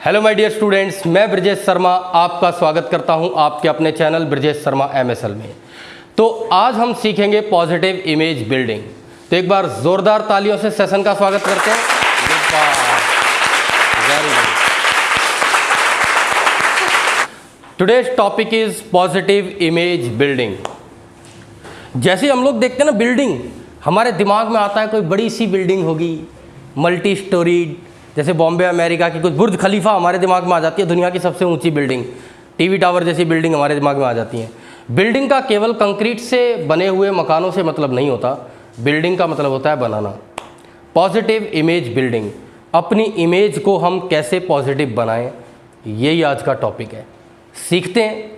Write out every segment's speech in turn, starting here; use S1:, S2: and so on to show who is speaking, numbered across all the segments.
S1: Hello my dear students, मैं ब्रजेश शर्मा आपका स्वागत करता हूं आपके अपने चैनल ब्रजेश शर्मा एमएसएल में। तो आज हम सीखेंगे पॉजिटिव इमेज बिल्डिंग। तो एक बार जोरदार तालियों से सेशन का स्वागत करते हैं। Very good. Today's topic is positive image building. जैसे हम लोग देखते हैं ना बिल्डिंग, हमारे दिमाग में आता है कोई बड़ी सी बिल्डिंग होगी, मल्टी स्टोरीड, जैसे बॉम्बे अमेरिका की कुछ बुर्ज खलीफा हमारे दिमाग में आ जाती है, दुनिया की सबसे ऊंची बिल्डिंग, टीवी टावर जैसी बिल्डिंग हमारे दिमाग में आ जाती है। बिल्डिंग का केवल कंक्रीट से बने हुए मकानों से मतलब नहीं होता, बिल्डिंग का मतलब होता है बनाना। पॉजिटिव इमेज बिल्डिंग, अपनी इमेज को हम कैसे पॉजिटिव बनाएं, यही आज का टॉपिक है। सीखते हैं।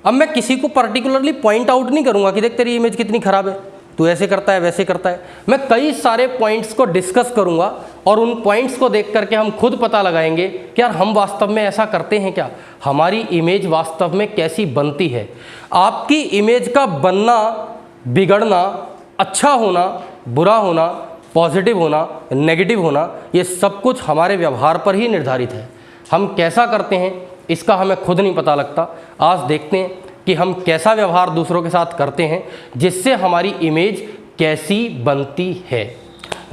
S1: अब मैं किसी को पर्टिकुलरली पॉइंट आउट नहीं करूंगा कि देख तेरी इमेज कितनी खराब है, तू ऐसे करता है वैसे करता है। मैं कई सारे पॉइंट्स को डिस्कस करूंगा और उन पॉइंट्स को देख करके हम खुद पता लगाएंगे कि यार हम वास्तव में ऐसा करते हैं क्या, हमारी इमेज वास्तव में कैसी बनती है। आपकी इमेज का बनना, बिगड़ना, अच्छा होना, बुरा होना, पॉजिटिव होना, नेगेटिव होना, ये सब कुछ हमारे व्यवहार पर ही निर्धारित है। हम कैसा करते हैं इसका हमें खुद नहीं पता लगता। आज देखते हैं कि हम कैसा व्यवहार दूसरों के साथ करते हैं जिससे हमारी इमेज कैसी बनती है।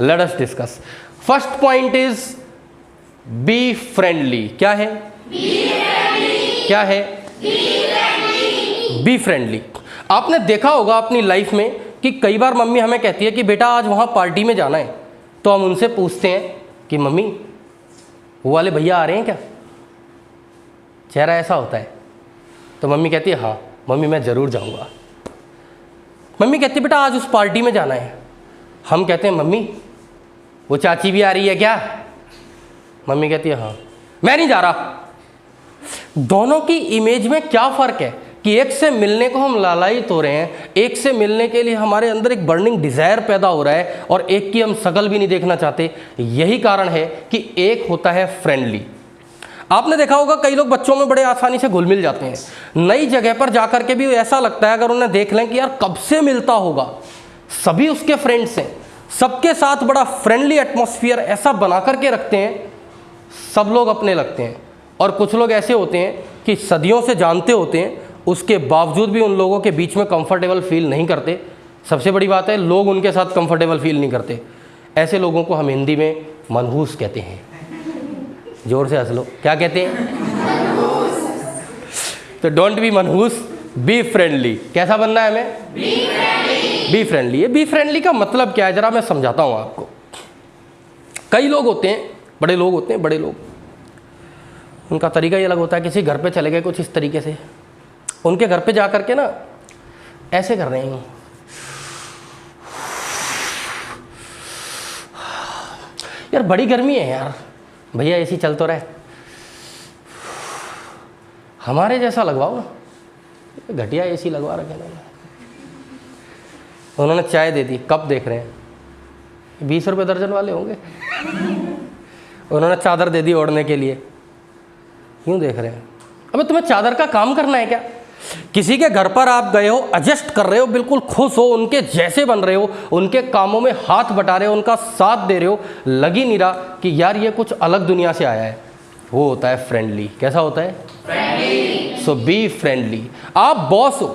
S1: Let us discuss. First point is be friendly. क्या है? क्या है? Be friendly. आपने देखा होगा अपनी लाइफ में कि कई बार मम्मी हमें कहती है कि बेटा आज वहाँ पार्टी में जाना है, तो हम उनसे पूछते हैं कि मम्मी वो वाले भैया आ रहे हैं क्या? चेहरा ऐसा होता है। तो मम्मी कहती है हाँ मम्मी मैं ज़रूर जाऊँगा। मम्मी कहती है बेटा आज उस पार्टी में जाना है। हम कहते हैं मम्मी वो चाची भी आ रही है क्या? मम्मी कहती है हाँ। मैं नहीं जा रहा। दोनों की इमेज में क्या फ़र्क है कि एक से मिलने को हम लालायित हो रहे हैं, एक से मिलने के लिए हमारे अंदर एक बर्निंग डिज़ायर पैदा हो रहा है और एक की हम शक्ल भी नहीं देखना चाहते। यही कारण है कि एक होता है फ्रेंडली। आपने देखा होगा कई लोग बच्चों में बड़े आसानी से घुल मिल जाते हैं, नई जगह पर जाकर के भी ऐसा लगता है अगर उन्हें देख लें कि यार कब से मिलता होगा, सभी उसके फ्रेंड्स हैं, सबके साथ बड़ा फ्रेंडली एटमॉस्फेयर ऐसा बना करके रखते हैं, सब लोग अपने लगते हैं। और कुछ लोग ऐसे होते हैं कि सदियों से जानते होते हैं, उसके बावजूद भी उन लोगों के बीच में कंफर्टेबल फील नहीं करते। सबसे बड़ी बात है लोग उनके साथ कंफर्टेबल फील नहीं करते। ऐसे लोगों को हम हिंदी में मनहूस कहते हैं। जोर से हंस लो, क्या कहते हैं? तो डोंट बी मनहूस, बी फ्रेंडली। कैसा बनना है हमें? Be friendly. ये बी फ्रेंडली का मतलब क्या है जरा मैं समझाता हूँ आपको। कई लोग होते हैं, बड़े लोग होते हैं, बड़े लोग, उनका तरीका ही अलग होता है। किसी घर पे चले गए कुछ इस तरीके से, उनके घर पे जा करके ना ऐसे कर रहे हैं, यार बड़ी गर्मी है यार, भैया एसी चल तो रहे, हमारे जैसा लगवाओ ना, घटिया एसी लगवा रखे ना। उन्होंने चाय दे दी, कप देख रहे हैं, 20 रुपये दर्जन वाले होंगे। उन्होंने चादर दे दी ओढ़ने के लिए, क्यों देख रहे हैं? अबे तुम्हें चादर का काम करना है क्या? किसी के घर पर आप गए हो, एडजस्ट कर रहे हो, बिल्कुल खुश हो, उनके जैसे बन रहे हो, उनके कामों में हाथ बटा रहे हो, उनका साथ दे रहे हो, लग ही नहीं रहा कि यार ये कुछ अलग दुनिया से आया है। वो होता है फ्रेंडली। कैसा होता है? फ्रेंडली। So be friendly. आप बॉस हो।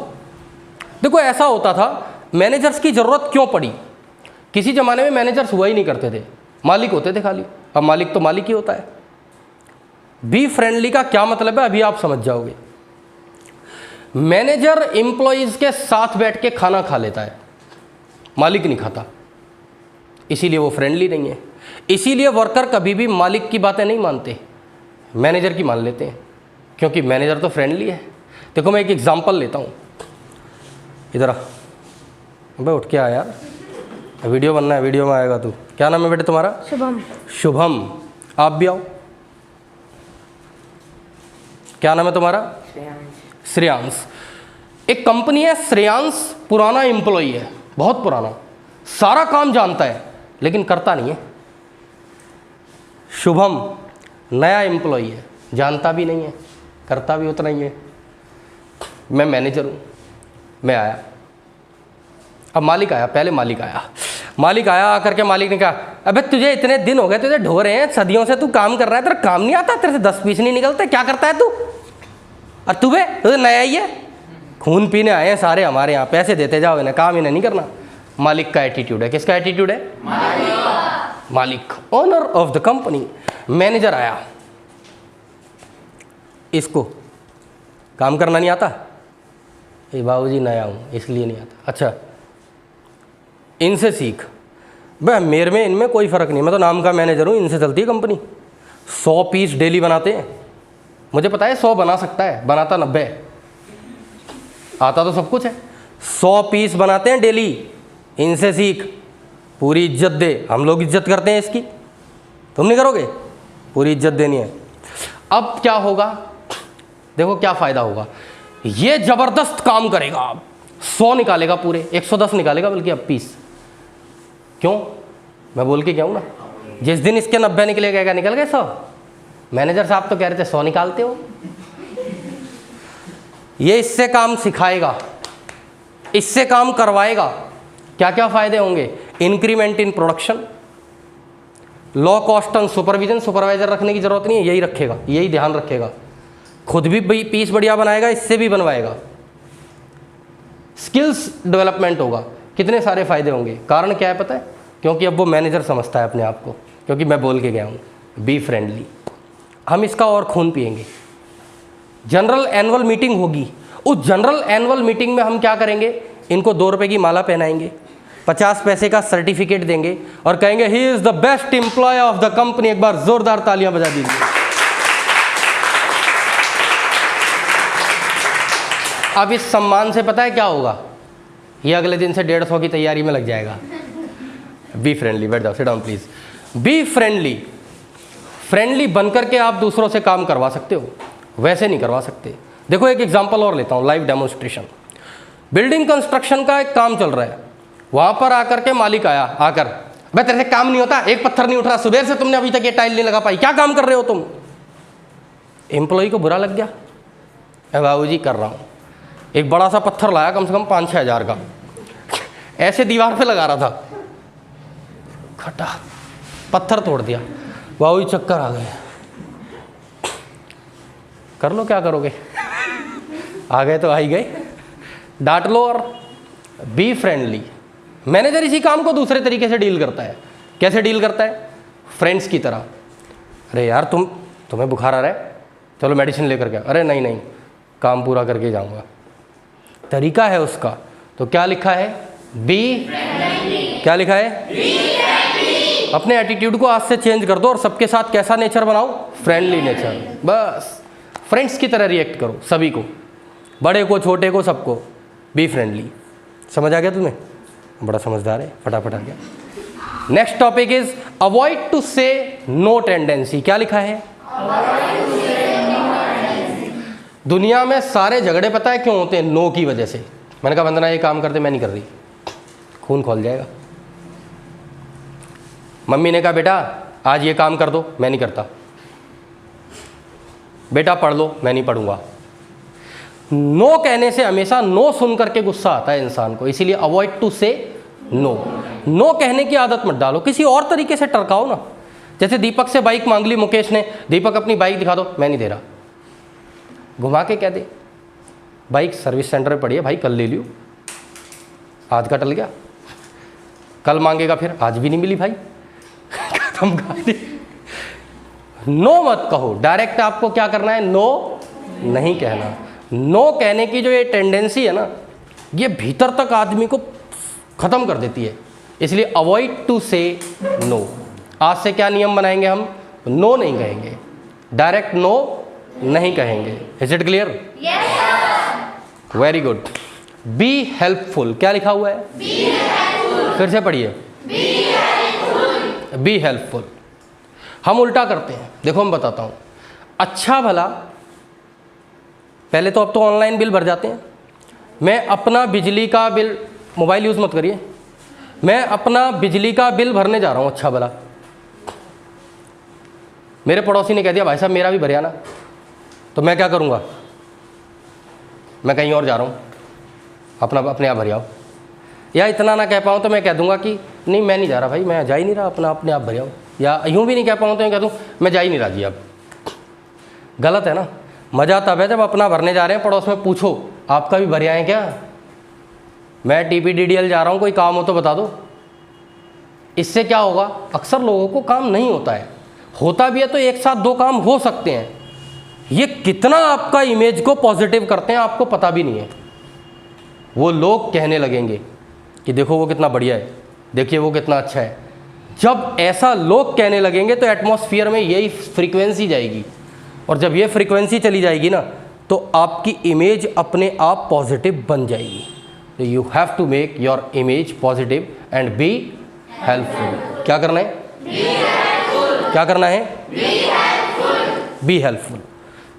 S1: देखो ऐसा होता था, मैनेजर्स की ज़रूरत क्यों पड़ी? किसी ज़माने में मैनेजर्स हुआ ही नहीं करते थे, मालिक होते थे खाली। अब मालिक तो मालिक ही होता है। बी फ्रेंडली का क्या मतलब है अभी आप समझ जाओगे। मैनेजर एम्प्लॉइज के साथ बैठ के खाना खा लेता है, मालिक नहीं खाता, इसीलिए वो फ्रेंडली नहीं है। इसीलिए वर्कर कभी भी मालिक की बातें नहीं मानते, मैनेजर की मान लेते हैं, क्योंकि मैनेजर तो फ्रेंडली है। देखो मैं एक एग्जांपल लेता हूँ, इधर आ भाई, उठ के आ यार, वीडियो बनना है, वीडियो में आएगा तू। क्या नाम है बेटे तुम्हारा? शुभम। शुभम, आप भी आओ। क्या नाम है तुम्हारा? श्रेयांश। एक कंपनी है श्रेयांश, पुराना एम्प्लॉई है, बहुत पुराना, सारा काम जानता है लेकिन करता नहीं है। शुभम नया एम्प्लॉई है, जानता भी नहीं है, करता भी उतना ही है। मैं मैनेजर हूँ, मैं आया, अब मालिक आया, पहले मालिक आया। मालिक आया, आकर के मालिक ने कहा, अबे तुझे इतने दिन हो गए, तुझे ढो रहे हैं, सदियों से तू काम कर रहा है, तेरा काम नहीं आता, तेरे से 10 पीस नहीं निकलते, क्या करता है तू? और तुझे नया ही है, खून पीने आए हैं सारे हमारे यहाँ, पैसे देते जाओ इन्हें, काम इन्हें नहीं करना। मालिक का एटीट्यूड है। किसका एटीट्यूड है? मालिक, owner of the company. Manager आया, इसको काम करना नहीं आता, ये बाबूजी नया हूँ इसलिए नहीं आता। अच्छा, इनसे सीख। भाई मेरे में इनमें कोई फ़र्क नहीं, मैं तो नाम का मैनेजर हूँ, इनसे चलती है कंपनी। 100 पीस डेली बनाते हैं, मुझे पता है 100 बना सकता है, बनाता 90, आता तो सब कुछ है। 100 पीस बनाते हैं डेली, इनसे सीख, पूरी इज्जत दे। हम लोग इज्जत करते हैं इसकी, तुम नहीं करोगे? पूरी इज्जत देनी है। अब क्या होगा, देखो क्या फ़ायदा होगा, ये ज़बरदस्त काम करेगा, 100 निकालेगा, पूरे 110 निकालेगा बल्कि अब पीस। क्यों? मैं बोल के क्या हूँ ना, जिस दिन इसके 90 निकलेगा, क्या निकल गए 100? मैनेजर साहब तो कह रहे थे 100 निकालते हो। ये इससे काम सिखाएगा, इससे काम करवाएगा। क्या क्या फ़ायदे होंगे? Increment in production, low cost on supervision, supervisor रखने की ज़रूरत नहीं है, यही रखेगा, यही ध्यान रखेगा, खुद भी पीस बढ़िया बनाएगा, इससे भी बनवाएगा। स्किल्स डेवलपमेंट होगा, कितने सारे फ़ायदे होंगे। कारण क्या है पता है? क्योंकि अब वो मैनेजर समझता है अपने आप को, क्योंकि मैं बोल के गया हूँ बी फ्रेंडली। हम इसका और खून पिएंगे। जनरल एनुअल मीटिंग होगी, उस जनरल एनुअल मीटिंग में हम क्या करेंगे, इनको 2 रुपये की माला पहनाएंगे, 50 पैसे का सर्टिफिकेट देंगे और कहेंगे he is the best employee of the company. एक बार जोरदार तालियां बजा दीजिए। अब इस सम्मान से पता है क्या होगा, ये अगले दिन से 150 की तैयारी में लग जाएगा। बी फ्रेंडली, बैठ जाओ, sit down please. Be friendly, friendly बनकर के आप दूसरों से काम करवा सकते हो, वैसे नहीं करवा सकते। देखो एक एग्जांपल और लेता हूँ, लाइव डेमोन्स्ट्रेशन। बिल्डिंग कंस्ट्रक्शन का एक काम चल रहा है, वहाँ पर आकर के मालिक आया, आकर, भाई तेरे से काम नहीं होता, एक पत्थर नहीं उठ रहा, सुबह से तुमने अभी तक ये टाइल नहीं लगा पाई, क्या काम कर रहे हो तुम? एम्प्लॉय को बुरा लग गया, बाबूजी कर रहा हूँ। एक बड़ा सा पत्थर लाया, कम से कम 5-6 हज़ार का, ऐसे दीवार पे लगा रहा था, खटा पत्थर तोड़ दिया, बाबूजी चक्कर आ गए। कर लो, क्या करोगे, आ गए तो आ ही गए, डांट लो। और बी फ्रेंडली, मैनेजर इसी काम को दूसरे तरीके से डील करता है। कैसे डील करता है? फ्रेंड्स की तरह। अरे यार तुम्हें बुखार आ रहा है, चलो मेडिसिन लेकर के। अरे नहीं नहीं, काम पूरा करके जाऊंगा, तरीका है उसका। तो क्या लिखा है? बी, क्या लिखा है? बी। अपने एटीट्यूड को आज से चेंज कर दो और सबके साथ कैसा नेचर बनाओ? Friendly nature. बस फ्रेंड्स की तरह रिएक्ट करो सभी को, बड़े को छोटे को सबको। Be friendly. समझ आ गया तुम्हें? बड़ा समझदार है, फटाफट आ गया। Next topic is avoid to say no tendency. क्या लिखा है? दुनिया में सारे झगड़े पता है क्यों होते हैं? नो की वजह से। मैंने कहा वंदना ये काम कर दे, मैं नहीं कर रही, खून खोल जाएगा। मम्मी ने कहा बेटा आज ये काम कर दो, मैं नहीं करता। बेटा पढ़ लो, मैं नहीं पढ़ूंगा। नो कहने से हमेशा नो सुन करके गुस्सा आता है इंसान को, इसीलिए avoid to say no. No कहने की आदत मत डालो, किसी और तरीके से टरकाओ ना। जैसे दीपक से बाइक मांग ली मुकेश ने, दीपक अपनी बाइक दिखा दो, मैं नहीं दे रहा। घुमा के कह दे बाइक सर्विस सेंटर में पड़ी है भाई, कल ले लियो। आज का टल गया, कल मांगेगा फिर, आज भी नहीं मिली भाई, खत्म कर दे। नो मत कहो, डायरेक्ट आपको क्या करना है? नो नहीं कहना। नो कहने की जो ये टेंडेंसी है ना, ये भीतर तक आदमी को खत्म कर देती है, इसलिए अवॉइड टू से नो। आज से क्या नियम बनाएंगे हम? नो नहीं कहेंगे, डायरेक्ट नो नहीं कहेंगे। Is it clear? Very good. B helpful. क्या लिखा हुआ है? Be helpful. फिर से पढ़िए, बी हेल्पफुल। हम उल्टा करते हैं, देखो हम बताता हूँ। अच्छा भला, पहले तो अब तो ऑनलाइन बिल भर जाते हैं। मैं अपना बिजली का बिल, मोबाइल यूज़ मत करिए, मैं अपना बिजली का बिल भरने जा रहा हूँ। अच्छा भला मेरे पड़ोसी ने कह दिया भाई साहब मेरा भी भर आना, तो मैं क्या करूँगा? मैं कहीं और जा रहा हूँ, अपने आप भर आओ। या इतना ना कह पाऊँ तो मैं कह दूंगा कि नहीं मैं नहीं जा रहा भाई, मैं जा ही नहीं रहा, अपना अपने आप भर आओ। या यूँ भी नहीं कह पाऊँ तो मैं कह दूँ मैं जा ही नहीं रहा जी। अब गलत है ना। मज़ा तब है जब अपना भरने जा रहे हैं, पड़ोस में पूछो आपका भी भर आए क्या, मैं TPDDL जा रहा हूँ, कोई काम हो तो बता दो। इससे क्या होगा, अक्सर लोगों को काम नहीं होता है, होता भी है तो एक साथ 2 काम हो सकते हैं। ये कितना आपका इमेज को पॉजिटिव करते हैं आपको पता भी नहीं है। वो लोग कहने लगेंगे कि देखो वो कितना बढ़िया है, देखिए वो कितना अच्छा है। जब ऐसा लोग कहने लगेंगे तो एटमॉस्फेयर में यही फ्रीक्वेंसी जाएगी, और जब ये फ्रीक्वेंसी चली जाएगी ना तो आपकी इमेज अपने आप पॉजिटिव बन जाएगी। तो you have to make your image positive and be helpful. क्या करना है? क्या करना है? Be helpful.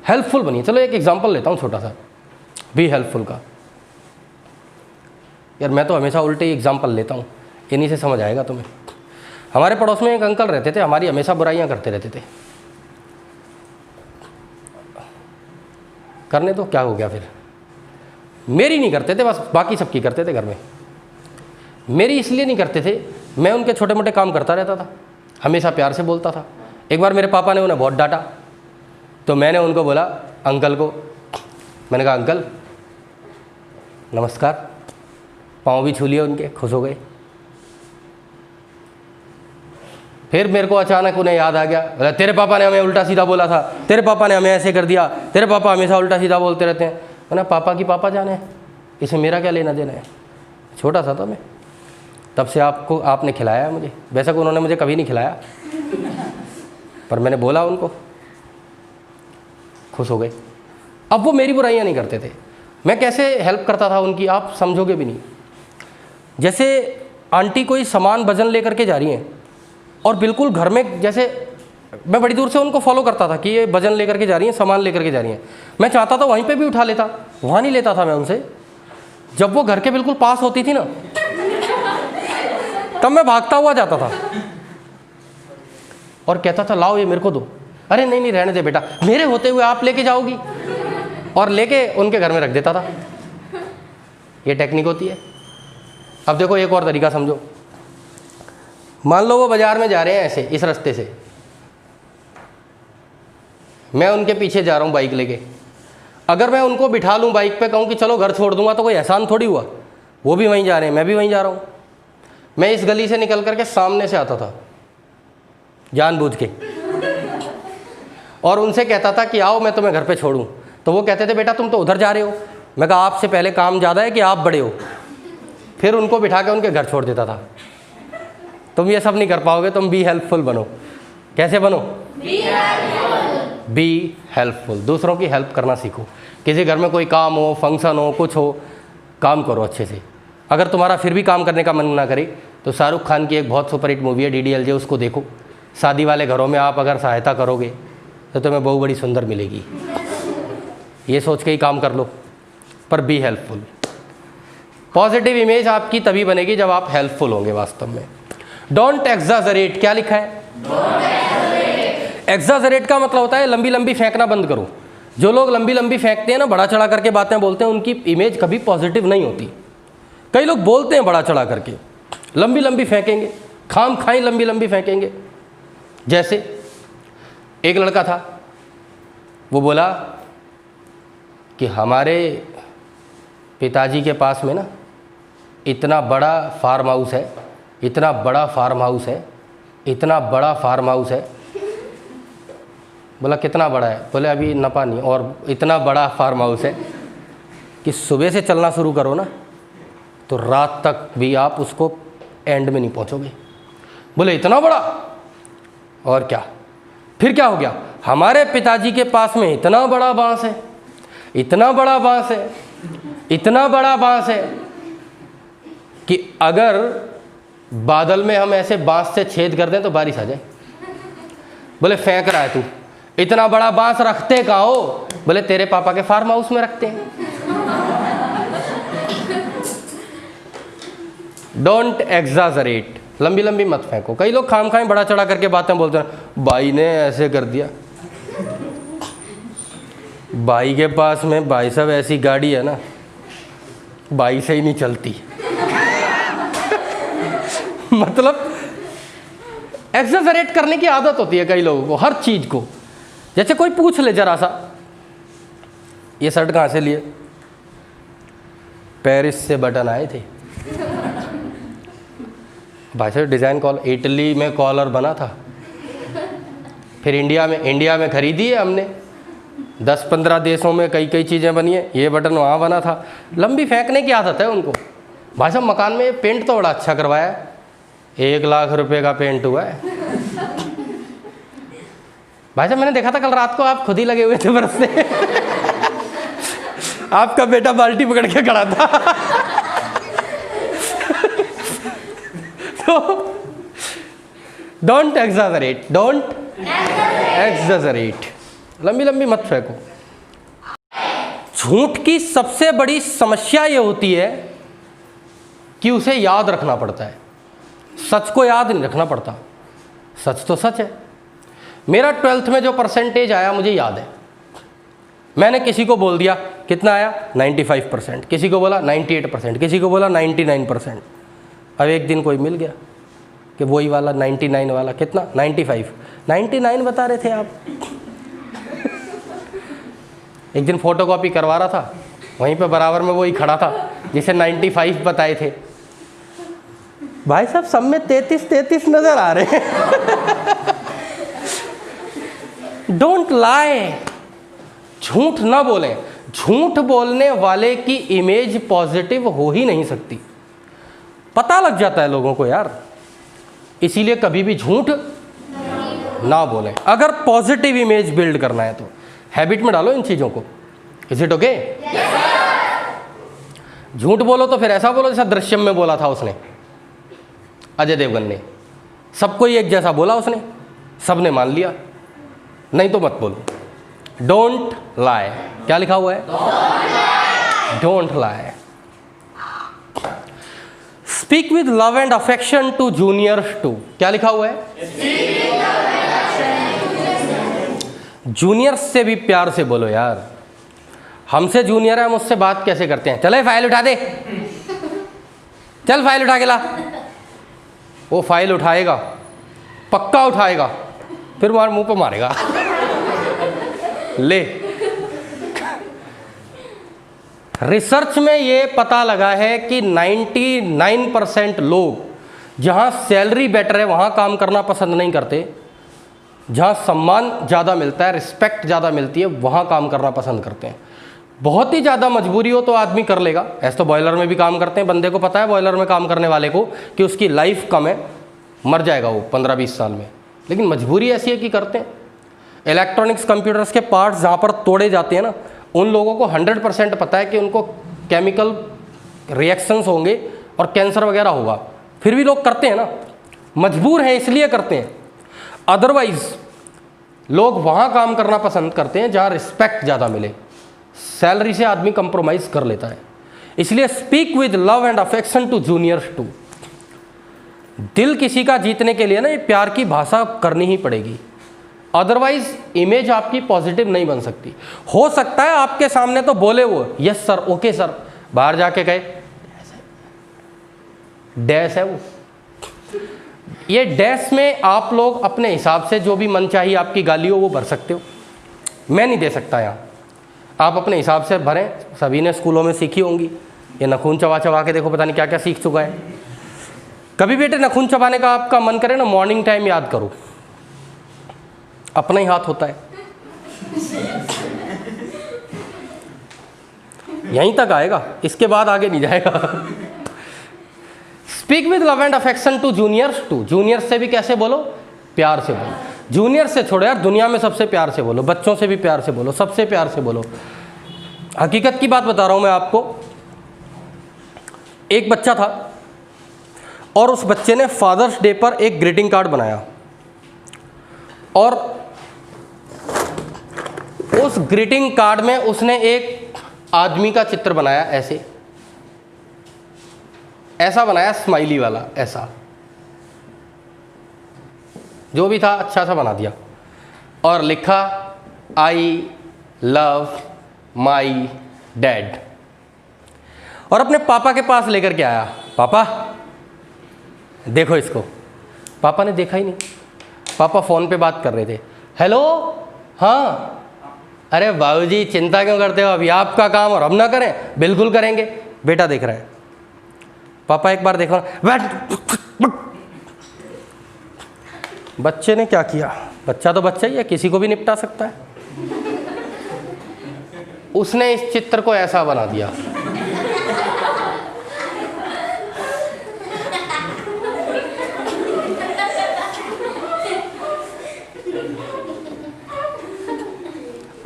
S1: हेल्पफुल बनिए। चलो एक एग्जांपल लेता हूँ छोटा सा बी हेल्पफुल का। यार मैं तो हमेशा उल्टे एग्जांपल लेता हूँ, इन्हीं से समझ आएगा तुम्हें। हमारे पड़ोस में एक अंकल रहते थे, हमारी हमेशा बुराइयाँ करते रहते थे। करने तो क्या हो गया फिर, मेरी नहीं करते थे, बस बाकी सबकी करते थे घर में। मेरी इसलिए नहीं करते थे, मैं उनके छोटे मोटे काम करता रहता था, हमेशा प्यार से बोलता था। एक बार मेरे पापा ने उन्हें बहुत डांटा, तो मैंने उनको बोला अंकल को, मैंने कहा अंकल नमस्कार, पाँव भी छू लिए उनके, खुश हो गए। फिर मेरे को अचानक उन्हें याद आ गया, बोला तेरे पापा ने हमें उल्टा सीधा बोला था, तेरे पापा ने हमें ऐसे कर दिया, तेरे पापा हमेशा उल्टा सीधा बोलते रहते हैं। मैंने पापा की पापा जाने, इसे मेरा क्या लेना देना है। छोटा सा था मैं, तब से आपने खिलाया मुझे। वैसे को उन्होंने मुझे कभी नहीं खिलाया, पर मैंने बोला उनको, खुश हो गए। अब वो मेरी बुराइयां नहीं करते थे, मैं कैसे हेल्प करता था उनकी आप समझोगे भी नहीं। जैसे आंटी कोई सामान वजन लेकर के जा रही हैं और बिल्कुल घर में, जैसे मैं बड़ी दूर से उनको फॉलो करता था कि ये वजन लेकर के जा रही हैं, सामान लेकर के जा रही हैं। मैं चाहता था वहीं पे भी उठा लेता, वहाँ नहीं लेता था मैं उनसे। जब वो घर के बिल्कुल पास होती थी ना, तब मैं भागता हुआ जाता था और कहता था लाओ ये मेरे को दो। अरे नहीं नहीं रहने दे बेटा, मेरे होते हुए आप लेके जाओगी, और लेके उनके घर में रख देता था। ये टेक्निक होती है। अब देखो एक और तरीका समझो। मान लो वो बाजार में जा रहे हैं ऐसे, इस रास्ते से, मैं उनके पीछे जा रहा हूँ बाइक लेके। अगर मैं उनको बिठा लूँ बाइक पे, कहूँ कि चलो घर छोड़ दूंगा, तो कोई एहसान थोड़ी हुआ। वो भी वहीं जा रहे हैं, मैं भी वहीं जा रहा हूँ। मैं इस गली से निकल करके सामने से आता था जानबूझ के, और उनसे कहता था कि आओ मैं तुम्हें घर पे छोड़ूं। तो वो कहते थे बेटा तुम तो उधर जा रहे हो। मैं कहा आपसे पहले काम ज़्यादा है कि आप बड़े हो। फिर उनको बिठा के उनके घर छोड़ देता था। तुम ये सब नहीं कर पाओगे, तुम बी हेल्पफुल बनो। कैसे बनो? Be helpful. दूसरों की हेल्प करना सीखो। किसी घर में कोई काम हो, फंक्शन हो, कुछ हो, काम करो अच्छे से। अगर तुम्हारा फिर भी काम करने का मन ना करे तो शाहरुख खान की एक बहुत सुपरहिट मूवी है DDLJ, उसको देखो। शादी वाले घरों में आप अगर सहायता करोगे तो तुम्हें बहुत बड़ी सुंदर मिलेगी। ये सोच के ही काम कर लो, पर बी हेल्पफुल। पॉजिटिव इमेज आपकी तभी बनेगी जब आप हेल्पफुल होंगे वास्तव में। Don't exaggerate. क्या लिखा है? एग्जाजरेट का मतलब होता है लंबी लंबी फेंकना बंद करो। जो लोग लंबी लंबी फेंकते हैं ना, बड़ा चढ़ा करके बातें बोलते हैं, उनकी इमेज कभी पॉजिटिव नहीं होती। कई लोग बोलते हैं बड़ा चढ़ा करके, लंबी लंबी फेंकेंगे, खाम खाई लंबी लंबी फेंकेंगे। जैसे एक लड़का था, वो बोला कि हमारे पिताजी के पास में ना इतना बड़ा फार्म हाउस है, इतना बड़ा फार्म हाउस है, इतना बड़ा फार्म हाउस है। बोला कितना बड़ा है? बोले अभी नपा नहीं, और इतना बड़ा फार्म हाउस है कि सुबह से चलना शुरू करो ना तो रात तक भी आप उसको एंड में नहीं पहुंचोगे। बोले इतना बड़ा? और क्या? फिर क्या हो गया? हमारे पिताजी के पास में इतना बड़ा बांस है, इतना बड़ा बांस है, इतना बड़ा बांस है कि अगर बादल में हम ऐसे बांस से छेद कर दें तो बारिश आ जाए। बोले फेंक रहा है तू, इतना बड़ा बांस रखते कहाँ हो? बोले तेरे पापा के फार्म हाउस में रखते हैं। Don't exaggerate. लंबी लंबी मत फेंको। कई लोग खाम खाएं बड़ा चढ़ा करके बातें बोलते हैं, भाई ने ऐसे कर दिया, भाई के पास में भाई साहब ऐसी गाड़ी है ना, भाई से ही नहीं चलती। मतलब एक्सेजरेट करने की आदत होती है कई लोगों को हर चीज को। जैसे कोई पूछ ले जरा सा, ये शर्ट कहाँ से लिए? पेरिस से बटन आए थे। भाई साहब डिज़ाइन इटली में कॉलर बना था, फिर इंडिया में खरीदी है हमने। 10-15 देशों में कई चीज़ें बनी है, ये बटन वहाँ बना था। लंबी फेंकने की आदत है उनको। भाई साहब मकान में पेंट तो बड़ा अच्छा करवाया है, 1 लाख रुपए का पेंट हुआ है। भाई साहब मैंने देखा था कल रात को आप खुद ही लगे हुए थे बरसने। आपका बेटा बाल्टी पकड़ के खड़ा था। तो डोंट एक्सैजरेट, लंबी लंबी मत फेंको। झूठ की सबसे बड़ी समस्या ये होती है कि उसे याद रखना पड़ता है, सच को याद नहीं रखना पड़ता। सच तो सच है। मेरा 12th में जो परसेंटेज आया मुझे याद है। मैंने किसी को बोल दिया, कितना आया? 95%, किसी को बोला 98%, किसी को बोला 99%। अब एक दिन कोई मिल गया कि वही वाला 99 वाला, कितना? 99 बता रहे थे आप। एक दिन फोटोकॉपी करवा रहा था, वहीं पे बराबर में वही खड़ा था जिसे 95 बताए थे। भाई साहब सब में 33 नजर आ रहे हैं। डोंट लाई, झूठ ना बोलें। झूठ बोलने वाले की इमेज पॉजिटिव हो ही नहीं सकती, पता लग जाता है लोगों को यार। इसीलिए कभी भी झूठ ना बोलें। अगर पॉजिटिव इमेज बिल्ड करना है तो हैबिट में डालो इन चीज़ों को। Is it okay? झूठ बोलो तो फिर ऐसा बोलो जैसा दृश्यम में बोला था उसने, अजय देवगन ने। सबको ही एक जैसा बोला उसने, सबने मान लिया। नहीं तो मत बोलो। Don't lie. क्या लिखा हुआ है? Don't lie. Speak with love and affection to juniors too. क्या लिखा हुआ है? जूनियर्स से भी प्यार से बोलो यार। हमसे जूनियर है, हम उससे बात कैसे करते हैं? चले फाइल उठा दे, चल फाइल उठा के ला। वो फाइल उठाएगा, पक्का उठाएगा, फिर मार मुंह पे मारेगा। ले, रिसर्च में ये पता लगा है कि 99% लोग जहां सैलरी बेटर है वहां काम करना पसंद नहीं करते, जहां सम्मान ज़्यादा मिलता है, रिस्पेक्ट ज़्यादा मिलती है, वहां काम करना पसंद करते हैं। बहुत ही ज़्यादा मजबूरी हो तो आदमी कर लेगा। ऐसे तो बॉयलर में भी काम करते हैं, बंदे को पता है बॉयलर में काम करने वाले को कि उसकी लाइफ कम है, मर जाएगा वो 15-20 साल में, लेकिन मजबूरी ऐसी है कि करते हैं। इलेक्ट्रॉनिक्स कंप्यूटर्स के पार्ट्स जहाँ पर तोड़े जाते हैं ना, उन लोगों को 100% पता है कि उनको केमिकल रिएक्शंस होंगे और कैंसर वगैरह होगा, फिर भी लोग करते हैं ना, मजबूर हैं इसलिए करते हैं। अदरवाइज लोग वहाँ काम करना पसंद करते हैं जहाँ रिस्पेक्ट ज़्यादा मिले। सैलरी से आदमी कंप्रोमाइज़ कर लेता है। इसलिए speak with love and affection to juniors too. दिल किसी का जीतने के लिए ना ये प्यार की भाषा करनी ही पड़ेगी, अदरवाइज इमेज आपकी पॉजिटिव नहीं बन सकती। हो सकता है आपके सामने तो बोले वो यस सर, ओके सर, बाहर जाके कहे डैश है वो। ये डैश में आप लोग अपने हिसाब से जो भी मन चाहिए आपकी गाली हो वो भर सकते हो, मैं नहीं दे सकता यहाँ। आप अपने हिसाब से भरें, सभी ने स्कूलों में सीखी होंगी। ये नखून चबा चबा के देखो, पता नहीं क्या क्या सीख चुका है। कभी बेटे नखून चबाने का आपका मन करे ना, मॉर्निंग टाइम याद करो, अपना ही हाथ होता है, यहीं तक आएगा, इसके बाद आगे नहीं जाएगा। Speak with love and affection to juniors too. Juniors से भी कैसे बोलो? प्यार से बोलो। जूनियर से छोड़ो यार, दुनिया में सबसे प्यार से बोलो, बच्चों से भी प्यार से बोलो, सबसे प्यार से बोलो। हकीकत की बात बता रहा हूं मैं आपको। एक बच्चा था और उस बच्चे ने फादर्स डे पर एक ग्रीटिंग कार्ड बनाया और उस ग्रीटिंग कार्ड में उसने एक आदमी का चित्र बनाया, ऐसा बनाया, स्माइली वाला, ऐसा जो भी था अच्छा सा बना दिया और लिखा आई लव माई डैड, और अपने पापा के पास लेकर के आया। पापा देखो इसको, पापा ने देखा ही नहीं। पापा फ़ोन पे बात कर रहे थे, हेलो हाँ, अरे बाबूजी चिंता क्यों करते हो, अभी आपका काम और हम ना करें, बिल्कुल करेंगे। बेटा देख रहा है, पापा एक बार देखो, बच्चे ने क्या किया, बच्चा तो बच्चा ही है, किसी को भी निपटा सकता है। उसने इस चित्र को ऐसा बना दिया।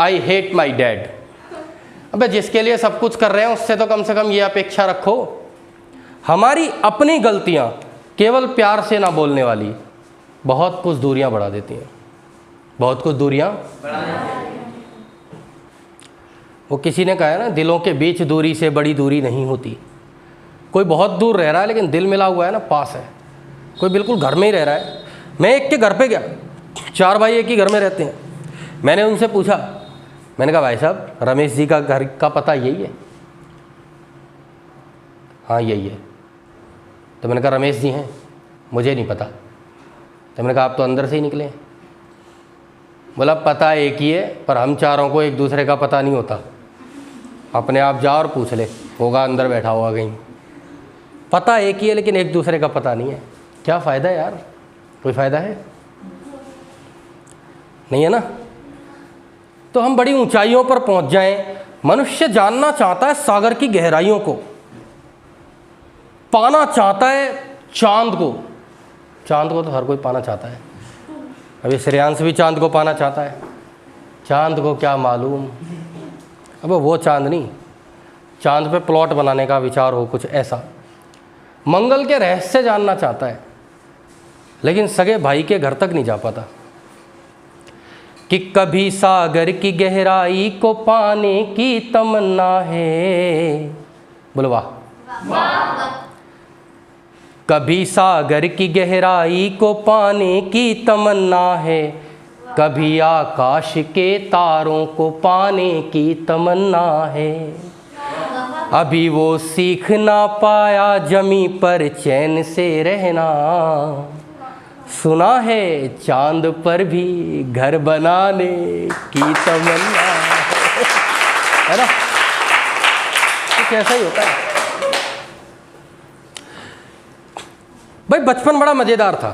S1: I hate my dad. अबे जिसके लिए सब कुछ कर रहे हैं उससे तो कम से कम ये अपेक्षा रखो। हमारी अपनी गलतियां केवल प्यार से ना बोलने वाली बहुत कुछ दूरियां बढ़ा देती हैं, बहुत कुछ दूरियां। वो किसी ने कहा है ना, दिलों के बीच दूरी से बड़ी दूरी नहीं होती। कोई बहुत दूर रह रहा है लेकिन दिल मिला हुआ है ना, पास है। कोई बिल्कुल घर में ही रह रहा है। मैं एक के घर पे गया, 4 भाई एक ही घर में रहते हैं। मैंने उनसे पूछा, मैंने कहा भाई साहब रमेश जी का घर का पता यही है? हाँ यही है। तो मैंने कहा रमेश जी हैं? मुझे नहीं पता। तो मैंने कहा आप तो अंदर से ही निकले हैं। बोला पता एक ही है, पर हम चारों को एक दूसरे का पता नहीं होता। अपने आप जा और पूछ ले, होगा अंदर बैठा हुआ कहीं। पता एक ही है लेकिन एक दूसरे का पता नहीं है। क्या फ़ायदा है यार, कोई फ़ायदा है? नहीं है ना। तो हम बड़ी ऊंचाइयों पर पहुंच जाएं। मनुष्य जानना चाहता है सागर की गहराइयों को, पाना चाहता है चांद को। चांद को तो हर कोई पाना चाहता है। अभी श्रेयांश भी चांद को पाना चाहता है। चांद को क्या मालूम, अब वो चांद नहीं, चांद पे प्लॉट बनाने का विचार हो कुछ ऐसा। मंगल के रहस्य जानना चाहता है लेकिन सगे भाई के घर तक नहीं जा पाता। कि कभी सागर की गहराई को पाने की तमन्ना है। बोलो वाह। कभी सागर की गहराई को पाने की तमन्ना है, कभी आकाश के तारों को पाने की तमन्ना है। अभी वो सीख ना पाया जमी पर चैन से रहना, सुना है चांद पर भी घर बनाने की तमन्ना है ना। कुछ ऐसा ही होता है भाई। बचपन बड़ा मज़ेदार था,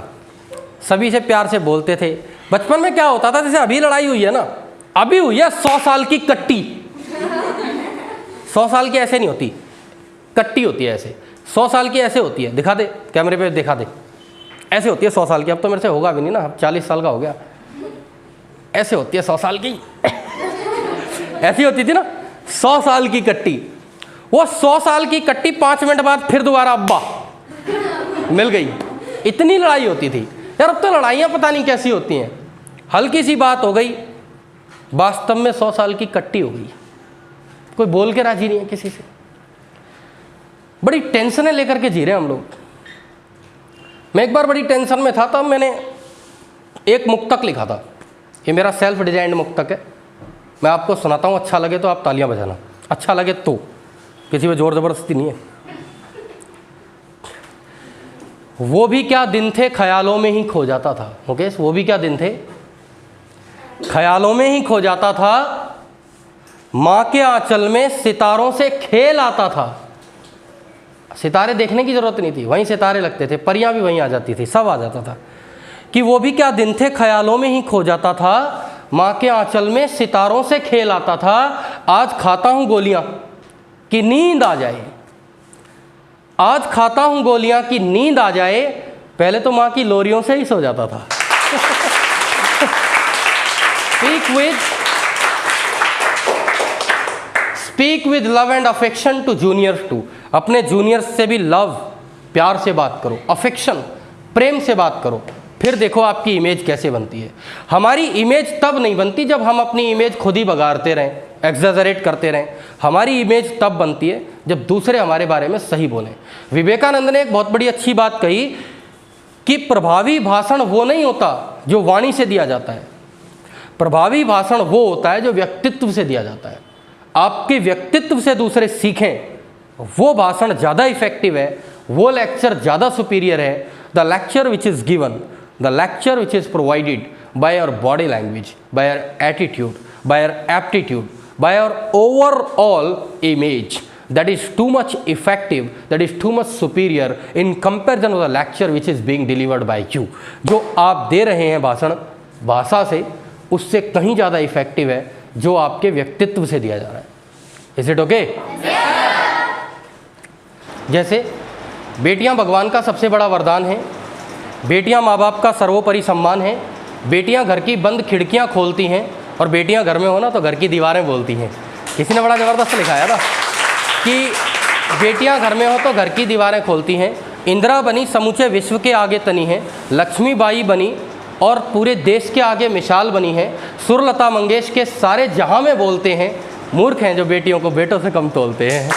S1: सभी से प्यार से बोलते थे। बचपन में क्या होता था, जैसे अभी लड़ाई हुई है ना, अभी हुई है 100 साल की कट्टी। 100 साल की ऐसे नहीं होती, कट्टी होती है ऐसे। 100 साल की ऐसे होती है, दिखा दे कैमरे पे, दिखा दे। ऐसे होती है 100 साल की। अब तो मेरे से होगा भी नहीं ना, अब 40 साल का हो गया। ऐसे होती है 100 साल की। ऐसी होती थी ना 100 साल की कट्टी। वो 100 साल की कट्टी 5 मिनट बाद फिर दोबारा अब्बा मिल गई। इतनी लड़ाई होती थी यार। अब तो लड़ाइयाँ पता नहीं कैसी होती हैं, हल्की सी बात हो गई, वास्तव में 100 साल की कट्टी हो गई। कोई बोल के राजी नहीं है किसी से। बड़ी टेंशनें लेकर के जी रहे हैं हम लोग। मैं एक बार बड़ी टेंशन में था, तब मैंने एक मुक्तक लिखा था। ये मेरा सेल्फ डिजाइंड मुक्तक है, मैं आपको सुनाता हूँ। अच्छा लगे तो आप तालियां बजाना, अच्छा लगे तो, किसी में जोर ज़बरदस्ती नहीं है। वो भी क्या दिन थे ख्यालों में ही खो जाता था। मुकेश, वो भी क्या दिन थे ख्यालों में ही खो जाता था। माँ के आंचल में सितारों से खेल आता था। सितारे देखने की जरूरत नहीं थी, वहीं सितारे लगते थे, परियां भी वहीं आ जाती थी, सब आ जाता था। कि वो भी क्या दिन थे ख्यालों में ही खो जाता था। माँ के आंचल में सितारों से खेल आता था। आज खाता हूँ गोलियां कि नींद आ जाए, आज खाता हूँ गोलियां कि नींद आ जाए। पहले तो माँ की लोरियों से ही सो जाता था। Speak with love and affection to juniors too. अपने जूनियर्स से भी लव, प्यार से बात करो, अफेक्शन, प्रेम से बात करो, फिर देखो आपकी इमेज कैसे बनती है। हमारी इमेज तब नहीं बनती जब हम अपनी इमेज खुद ही बगाड़ते रहें, एग्जैजरेट करते रहें। हमारी इमेज तब बनती है जब दूसरे हमारे बारे में सही बोलें। विवेकानंद ने एक बहुत बड़ी अच्छी बात कही कि प्रभावी भाषण वो नहीं होता जो वाणी से दिया जाता है, प्रभावी भाषण वो होता है जो व्यक्तित्व से दिया जाता है। आपके व्यक्तित्व से दूसरे सीखें, वो भाषण ज़्यादा इफेक्टिव है, वो लेक्चर ज़्यादा सुपीरियर है। The lecture which is given, the lecture which is provided by your body language, by your attitude, by your aptitude, by your overall image, that is too much effective, that is too much superior in comparison of the lecture which is being delivered by you. जो आप दे रहे हैं भाषण भाषा से, उससे कहीं ज़्यादा इफेक्टिव है जो आपके व्यक्तित्व से दिया जा रहा है. Is it okay? जैसे बेटियां भगवान का सबसे बड़ा वरदान है, बेटियां माँ बाप का सर्वोपरि सम्मान है, बेटियां घर की बंद खिड़कियां खोलती हैं, और बेटियां घर में हो ना तो घर की दीवारें बोलती हैं. किसी ने बड़ा ज़बरदस्त लिखाया था कि बेटियां घर में हो तो घर की दीवारें खोलती हैं. इंदिरा बनी समूचे विश्व के आगे तनी है, लक्ष्मीबाई बनी और पूरे देश के आगे मिसाल बनी है, सुरलता मंगेश के सारे जहां में बोलते हैं, मूर्ख हैं जो बेटियों को बेटों से कम तोलते हैं.